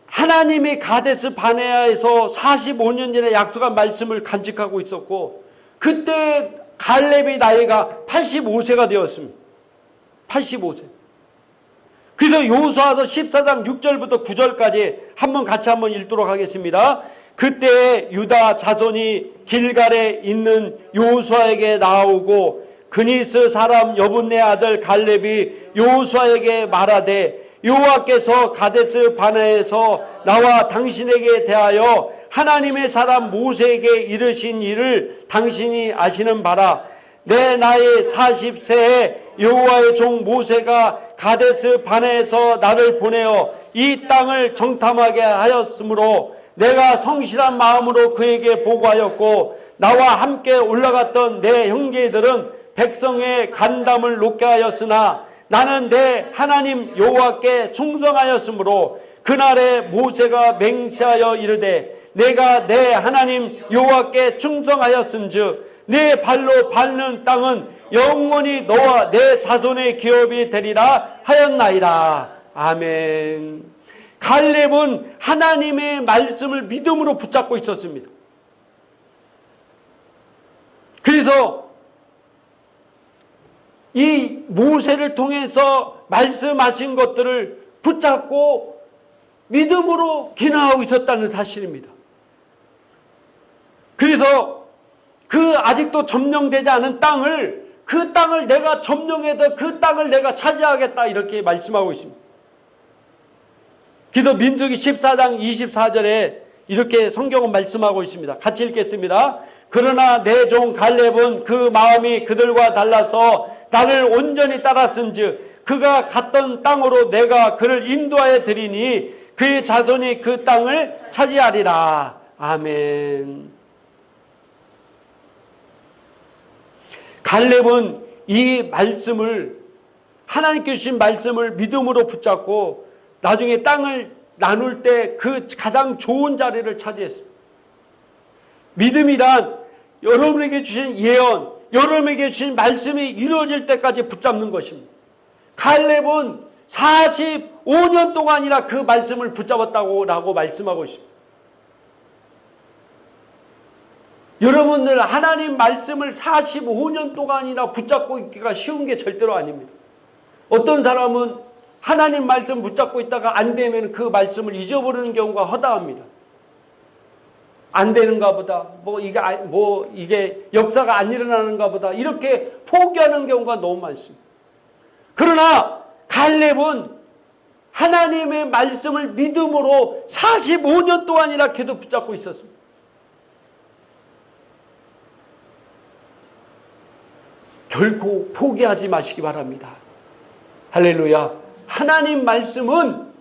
하나님이 가데스 바네아에서 45년 전에 약속한 말씀을 간직하고 있었고 그때 갈렙의 나이가 85세가 되었습니다. 85세. 그래서 여호수아서 14장 6절부터 9절까지 한번 같이 한번 읽도록 하겠습니다. 그때 유다 자손이 길갈에 있는 여호수아에게 나오고 그니스 사람 여분네 아들 갈렙이 여호수아에게 말하되 여호와께서 가데스 바네아에서 나와 당신에게 대하여 하나님의 사람 모세에게 이르신 일을 당신이 아시는 바라. 내 나이 40세에 여호와의 종 모세가 가데스 바네아에서 나를 보내어 이 땅을 정탐하게 하였으므로 내가 성실한 마음으로 그에게 보고하였고 나와 함께 올라갔던 내 형제들은 백성의 간담을 높게 하였으나 나는 내 하나님 여호와께 충성하였으므로 그날에 모세가 맹세하여 이르되 내가 내 하나님 여호와께 충성하였은즉 내 발로 밟는 땅은 영원히 너와 내 자손의 기업이 되리라 하였나이다. 아멘. 갈렙은 하나님의 말씀을 믿음으로 붙잡고 있었습니다. 그래서 이 모세를 통해서 말씀하신 것들을 붙잡고 믿음으로 기능하고 있었다는 사실입니다. 그래서 그 아직도 점령되지 않은 땅을 그 땅을 내가 점령해서 그 땅을 내가 차지하겠다 이렇게 말씀하고 있습니다. 그래서 민수기 14장 24절에 이렇게 성경은 말씀하고 있습니다. 같이 읽겠습니다. 그러나 내 종 갈렙은 그 마음이 그들과 달라서 나를 온전히 따랐은즉 그가 갔던 땅으로 내가 그를 인도하여 드리니 그의 자손이 그 땅을 차지하리라. 아멘. 갈렙은 이 말씀을, 하나님께 주신 말씀을 믿음으로 붙잡고 나중에 땅을 나눌 때 그 가장 좋은 자리를 차지했습니다. 믿음이란 여러분에게 주신 예언, 여러분에게 주신 말씀이 이루어질 때까지 붙잡는 것입니다. 갈렙은 45년 동안이나 그 말씀을 붙잡았다고 말씀하고 있습니다. 여러분들 하나님 말씀을 45년 동안이나 붙잡고 있기가 쉬운 게 절대로 아닙니다. 어떤 사람은 하나님 말씀 붙잡고 있다가 안 되면 그 말씀을 잊어버리는 경우가 허다합니다. 안 되는가 보다, 이게 역사가 안 일어나는가 보다, 이렇게 포기하는 경우가 너무 많습니다. 그러나 갈렙은 하나님의 말씀을 믿음으로 45년 동안이나 계속 붙잡고 있었습니다. 결코 포기하지 마시기 바랍니다. 할렐루야. 하나님 말씀은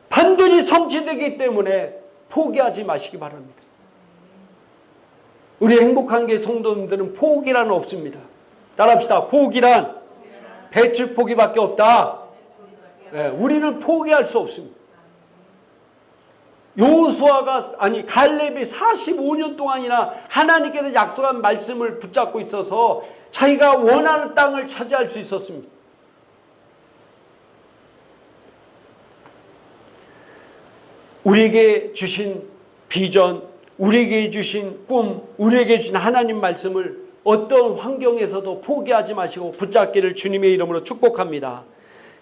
반드시 성취되기 때문에 포기하지 마시기 바랍니다. 우리 행복한 게 성도님들은 포기란 없습니다. 따라합시다. 포기란 배출 포기밖에 없다. 네, 우리는 포기할 수 없습니다. 갈렙이 45년 동안이나 하나님께서 약속한 말씀을 붙잡고 있어서 자기가 원하는 땅을 차지할 수 있었습니다. 우리에게 주신 비전, 우리에게 주신 꿈, 우리에게 주신 하나님 말씀을 어떤 환경에서도 포기하지 마시고 붙잡기를 주님의 이름으로 축복합니다.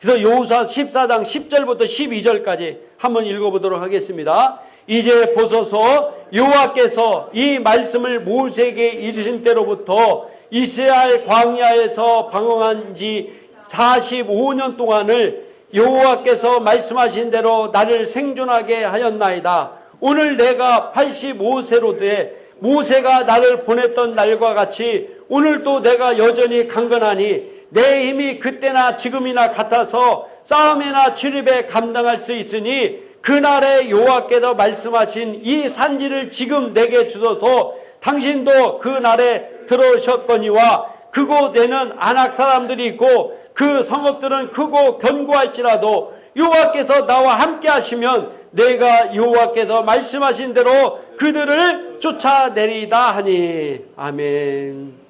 그래서 여호수아 14장 10절부터 12절까지 한번 읽어보도록 하겠습니다. 이제 보소서, 여호와께서 이 말씀을 모세에게 이르신 때로부터 이스라엘 광야에서 방황한 지 45년 동안을 여호와께서 말씀하신 대로 나를 생존하게 하였나이다. 오늘 내가 85세로 돼 모세가 나를 보냈던 날과 같이 오늘도 내가 여전히 강건하니 내 힘이 그때나 지금이나 같아서 싸움이나 출입에 감당할 수 있으니 그날에 여호와께서 말씀하신 이 산지를 지금 내게 주소서. 당신도 그날에 들어오셨거니와 그곳에는 아낙 사람들이 있고 그 성읍들은 크고 견고할지라도 여호와께서 나와 함께 하시면 내가 여호와께서 말씀하신 대로 그들을 쫓아내리다 하니. 아멘.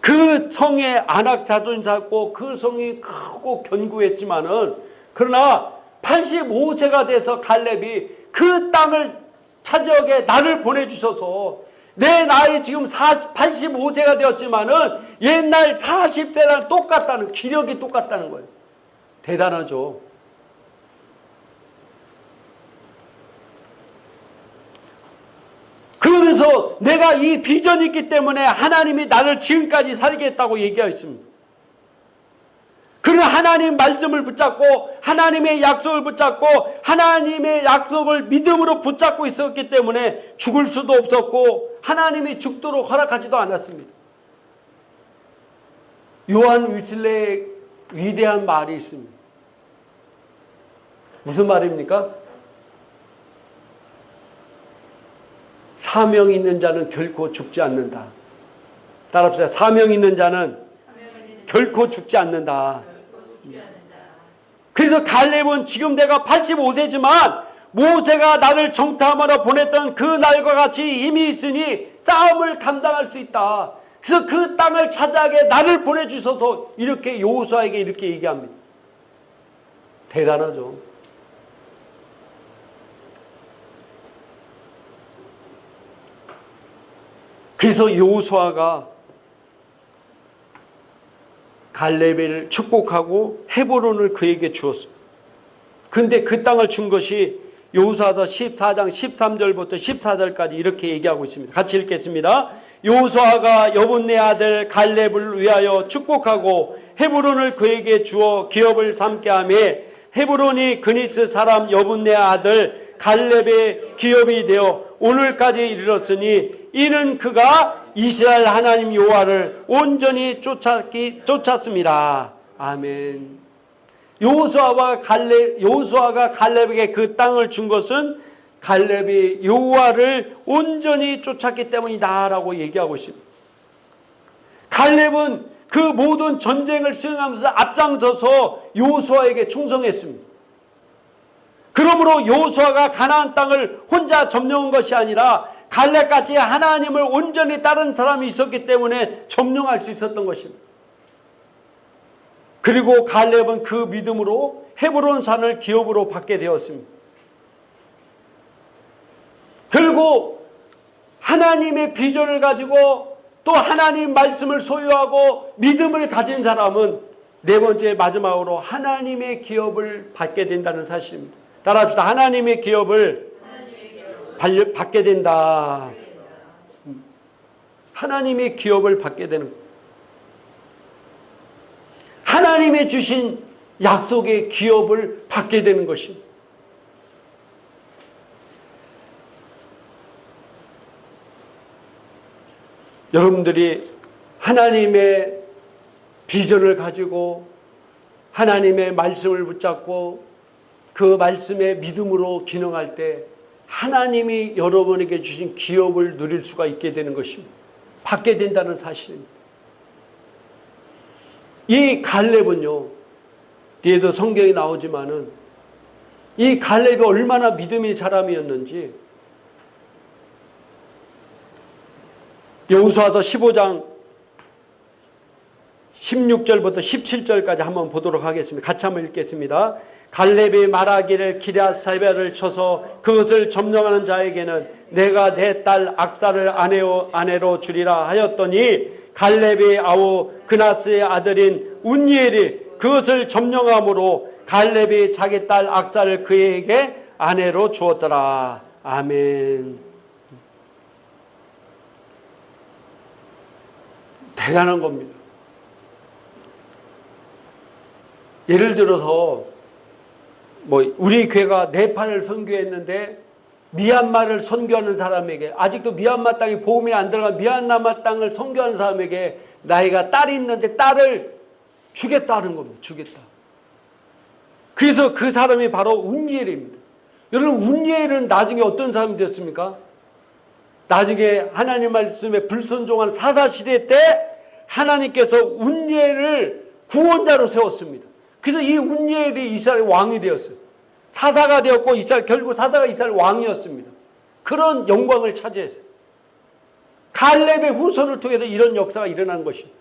그 성에 아낙 자손이 살고 그 성이 크고 견고했지만은 그러나 85세가 돼서 갈렙이 그 땅을 차지하게 나를 보내주셔서 내 나이 지금 85세가 되었지만은 옛날 40세랑 똑같다는, 기력이 똑같다는 거예요. 대단하죠. 그러면서 내가 이 비전이 있기 때문에 하나님이 나를 지금까지 살게 했다고 얘기하였습니다. 그러나 하나님 말씀을 붙잡고 하나님의 약속을 붙잡고 하나님의 약속을 믿음으로 붙잡고 있었기 때문에 죽을 수도 없었고 하나님이 죽도록 허락하지도 않았습니다. 요한 위슬레의 위대한 말이 있습니다. 무슨 말입니까? 사명이 있는 자는 결코 죽지 않는다. 따라합시다. 사명이 있는 자는 결코 죽지 않는다. 그래서 갈렙은 지금 내가 85세지만 모세가 나를 정탐하러 보냈던 그 날과 같이 힘이 있으니 싸움을 감당할 수 있다. 그래서 그 땅을 차지하게 나를 보내주셔서 이렇게 여호수아에게 이렇게 얘기합니다. 대단하죠. 그래서 여호수아가 갈렙을 축복하고 헤브론을 그에게 주었습니다. 그런데 그 땅을 준 것이 여호수아서 14장 13절부터 14절까지 이렇게 얘기하고 있습니다. 같이 읽겠습니다. 여호수아가 여분네 아들 갈렙을 위하여 축복하고 헤브론을 그에게 주어 기업을 삼게 하며 헤브론이 그니스 사람 여분네 아들 갈렙의 기업이 되어 오늘까지 이르렀으니 이는 그가 이스라엘 하나님 여호와를 온전히 쫓았습니다. 아멘. 여호수아가 갈렙에게 그 땅을 준 것은 갈렙이 여호와를 온전히 쫓았기 때문이다라고 얘기하고 있습니다. 갈렙은 그 모든 전쟁을 수행하면서 앞장서서 여호수아에게 충성했습니다. 그러므로 여호수아가 가나안 땅을 혼자 점령한 것이 아니라 갈렙같이 하나님을 온전히 따른 사람이 있었기 때문에 점령할 수 있었던 것입니다. 그리고 갈렙은 그 믿음으로 헤브론 산을 기업으로 받게 되었습니다. 결국 하나님의 비전을 가지고 또 하나님 말씀을 소유하고 믿음을 가진 사람은 네 번째 마지막으로 하나님의 기업을 받게 된다는 사실입니다. 따라합시다. 하나님의 기업을 받게 된다. 하나님의 기업을 받게 되는 것. 하나님의 주신 약속의 기업을 받게 되는 것입니다. 여러분들이 하나님의 비전을 가지고 하나님의 말씀을 붙잡고 그 말씀의 믿음으로 기능할 때 하나님이 여러분에게 주신 기업을 누릴 수가 있게 되는 것입니다. 받게 된다는 사실입니다. 이 갈렙은요, 뒤에도 성경에 나오지만은 이 갈렙이 얼마나 믿음의 사람이었는지 여호수아서 15장 16절부터 17절까지 한번 보도록 하겠습니다. 같이 한번 읽겠습니다. 갈렙이 말하기를 기럇사베를 쳐서 그것을 점령하는 자에게는 내가 내 딸 악사를 아내로 주리라 하였더니 갈렙의 아우 그나스의 아들인 운니엘이 그것을 점령함으로 갈렙이 자기 딸 악사를 그에게 아내로 주었더라. 아멘. 대단한 겁니다. 예를 들어서 우리 교회가 네팔을 선교했는데 미얀마를 선교하는 사람에게, 아직도 미얀마 땅에 보험이 안 들어간 미얀마 땅을 선교하는 사람에게 나이가 딸이 있는데 딸을 주겠다는 겁니다. 주겠다. 그래서 그 사람이 바로 운니엘입니다. 여러분, 운니엘은 나중에 어떤 사람이 됐습니까? 나중에 하나님 말씀에 불순종한 사사시대 때 하나님께서 운니엘을 구원자로 세웠습니다. 그래서 이 운니엘이 이스라엘 왕이 되었어요. 사사가 되었고 결국 사사가 이스라엘 왕이었습니다. 그런 영광을 차지했어요. 갈렙의 후손을 통해서 이런 역사가 일어난 것입니다.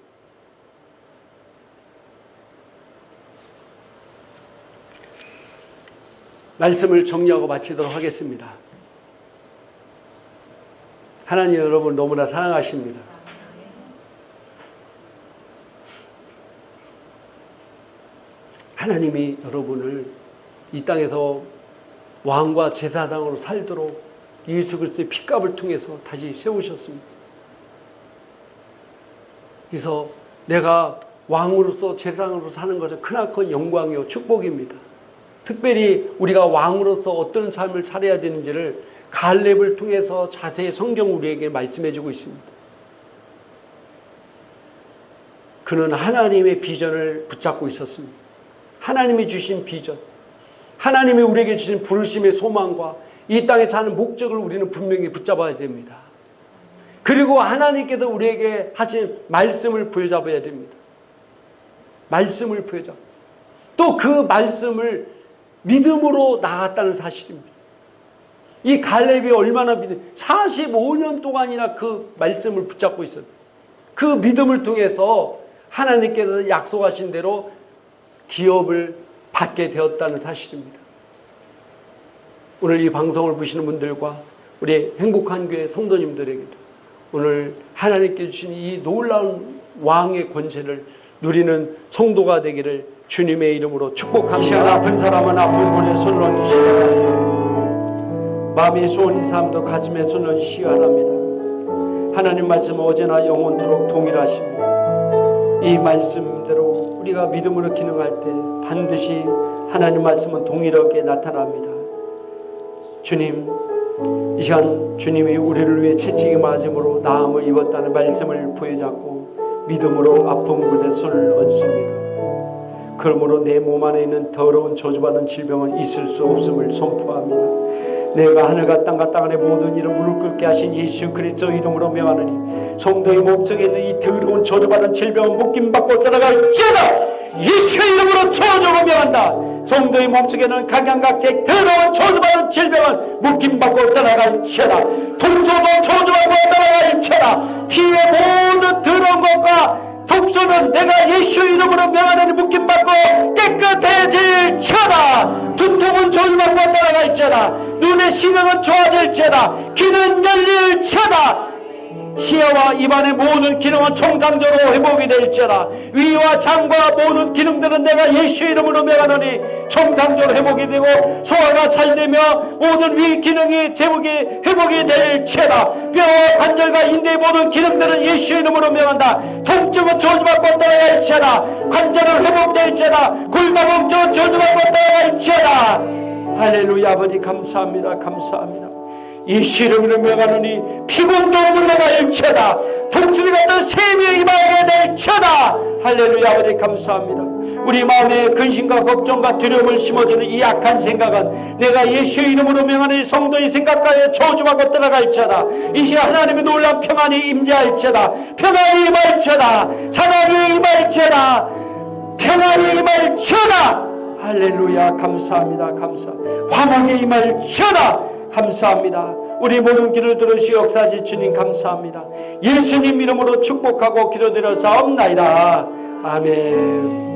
말씀을 정리하고 마치도록 하겠습니다. 하나님 여러분 너무나 사랑하십니다. 하나님이 여러분을 이 땅에서 왕과 제사장으로 살도록 예수 그리스도의 핏값을 통해서 다시 세우셨습니다. 그래서 내가 왕으로서 제사장으로 사는 것은 크나큰 영광이요 축복입니다. 특별히 우리가 왕으로서 어떤 삶을 살아야 되는지를 갈렙을 통해서 자세히 성경 우리에게 말씀해 주고 있습니다. 그는 하나님의 비전을 붙잡고 있었습니다. 하나님이 주신 비전, 하나님이 우리에게 주신 부르심의 소망과 이 땅에 사는 목적을 우리는 분명히 붙잡아야 됩니다. 그리고 하나님께서 우리에게 하신 말씀을 부여잡아야 됩니다. 말씀을 부여잡아. 또 그 말씀을 믿음으로 나갔다는 사실입니다. 이 갈렙이 얼마나 45년 동안이나 그 말씀을 붙잡고 있어요. 그 믿음을 통해서 하나님께서 약속하신 대로 기업을 받게 되었다는 사실입니다. 오늘 이 방송을 보시는 분들과 우리 행복한 교회 성도님들에게도 오늘 하나님께 주신 이 놀라운 왕의 권세를 누리는 성도가 되기를 주님의 이름으로 축복합니다. 시간 아픈 사람은 아픈 곳에 손을 얹으시기 바랍니다. 마음의 소원인 사람도 가슴에 손을 얹으시기 바랍니다. 하나님 말씀은 어제나 영원토록 동일하십니다. 이 말씀대로 우리가 믿음으로 기능할 때 반드시 하나님 말씀은 동일하게 나타납니다. 주님, 이 시간 주님이 우리를 위해 채찍이 맞음으로 나음을 입었다는 말씀을 부여잡고 믿음으로 아픈 곳에 손을 얹습니다. 그러므로 내 몸 안에 있는 더러운 저주받은 질병은 있을 수 없음을 선포합니다. 내가 하늘과 땅과 땅 안에 모든 일을 무릎 꿇게 하신 예수 그리스도 이름으로 명하노니 성도의 몸속에 있는 이 더러운 저주받은 질병은 묶임받고 떠나갈지어다. 예수의 이름으로 저주로 명한다. 성도의 몸속에는 각양각색 더러운 저주받은 질병은 묶임받고 떠나갈지어다. 독소도 저주받고 떠나갈지어다. 피의 모든 더러운 것과 독소는 내가 예수 이름으로 명하노니 묶임받고 깨끗해질지어다. 두통은 저주받고 떠나갈지어다. 눈의 시력은 좋아질지어다. 귀는 열릴지어다. 시야와 입안의 모든 기능은 총강조로 회복이 될지어다. 위와 장과 모든 기능들은 내가 예수 이름으로 명하노니 총강조로 회복이 되고 소화가 잘 되며 모든 위 기능이 회복이 될지어다. 뼈와 관절과 인대의 모든 기능들은 예수 이름으로 명한다. 통증은 저주받고 떠나갈지어다. 관절은 회복될지어다. 골다공증은 저주받고 떠나갈지어다. 할렐루야. 아버지 감사합니다. 감사합니다. 예수 이름으로 명하노니 피곤도 물러갈지어다. 독수리 같은 셈이 임하게 될지어다. 할렐루야. 아버지 감사합니다. 우리 마음에 근심과 걱정과 두려움을 심어주는 이 악한 생각은 내가 예수 이름으로 명하는 성도의 생각과에 저주하고 떠나갈지어다. 이 시간 하나님의 놀라운 평안이 임재할지어다. 평안이 임할지어다. 자랑이 임할지어다. 평안이 임할지어다. 할렐루야. 감사합니다. 화목이 임할지어다. 감사합니다. 우리 모든 기도를 들으시 역사하신 주님 감사합니다. 예수님 이름으로 축복하고 기도드려 사옵나이다. 아멘.